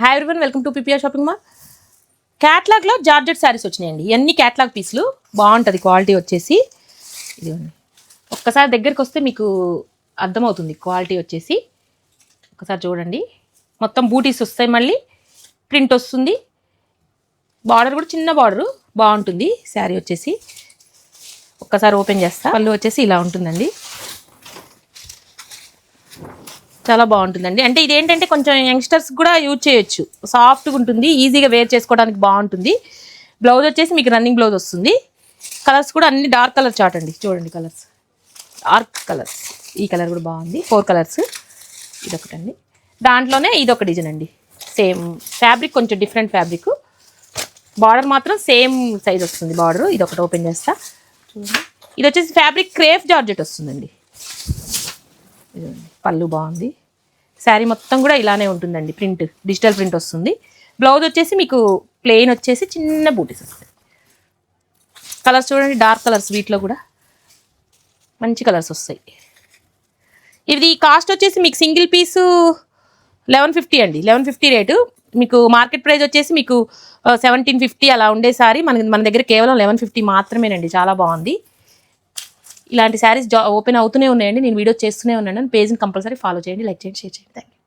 Hi everyone, welcome to PPR shopping mall. క్యాట్లాగ్లో georgette saris వచ్చినాయండి. ఇవన్నీ క్యాట్లాగ్ పీసులు, బాగుంటుంది క్వాలిటీ వచ్చేసి. ఇదిగోండి, ఒక్కసారి దగ్గరికి వస్తే మీకు అర్థమవుతుంది క్వాలిటీ వచ్చేసి. ఒకసారి చూడండి, మొత్తం బూటీస్ వస్తాయి, మళ్ళీ ప్రింట్ వస్తుంది, బార్డర్ కూడా చిన్న బార్డరు బాగుంటుంది శారీ వచ్చేసి. ఒక్కసారి ఓపెన్ చేస్తా. పళ్ళు వచ్చేసి ఇలా ఉంటుందండి, చాలా బాగుంటుందండి. అంటే ఇదేంటంటే కొంచెం యంగ్స్టర్స్ కూడా యూజ్ చేయొచ్చు, సాఫ్ట్గా ఉంటుంది, ఈజీగా వేర్ చేసుకోవడానికి బాగుంటుంది. బ్లౌజ్ వచ్చేసి మీకు రన్నింగ్ బ్లౌజ్ వస్తుంది. కలర్స్ కూడా అన్ని డార్క్ కలర్ చార్ట్ అండి, చూడండి కలర్స్ డార్క్ కలర్స్. ఈ కలర్ కూడా బాగుంది, 4 కలర్స్. ఇదొకటండి, దాంట్లోనే ఇదొక డిజైన్ అండి. సేమ్ ఫ్యాబ్రిక్, కొంచెం డిఫరెంట్ ఫ్యాబ్రిక్, బార్డర్ మాత్రం సేమ్ సైజ్ వస్తుంది బార్డర్. ఇదొకటి ఓపెన్ చేస్తా చూడండి. ఇది వచ్చేసి ఫ్యాబ్రిక్ క్రేప్ జార్జెట్ వస్తుందండి. పళ్ళు బాగుంది, శారీ మొత్తం కూడా ఇలానే ఉంటుందండి. ప్రింట్ డిజిటల్ ప్రింట్ వస్తుంది. బ్లౌజ్ వచ్చేసి మీకు ప్లెయిన్ వచ్చేసి చిన్న బూటీస్ వస్తాయి. కలర్స్ చూడండి, డార్క్ కలర్స్, వీటిలో కూడా మంచి కలర్స్ వస్తాయి. ఇది కాస్ట్ వచ్చేసి మీకు సింగిల్ పీసు 1150 అండి, 1150 రేటు. మీకు మార్కెట్ ప్రైస్ వచ్చేసి మీకు 1750 అలా ఉండే సారీ మన దగ్గర కేవలం 1150 మాత్రమేనండి. చాలా బాగుంది. ఇలాంటి శారీస్ ఓపెన్ అవుతూనే ఉన్నాయండి, నేను వీడియో చేస్తూనే ఉన్నాను. పేజ్ని కంపల్సరీ ఫాలో చేయండి, లైక్ చేయండి, షేర్ చేయండి. Thank you.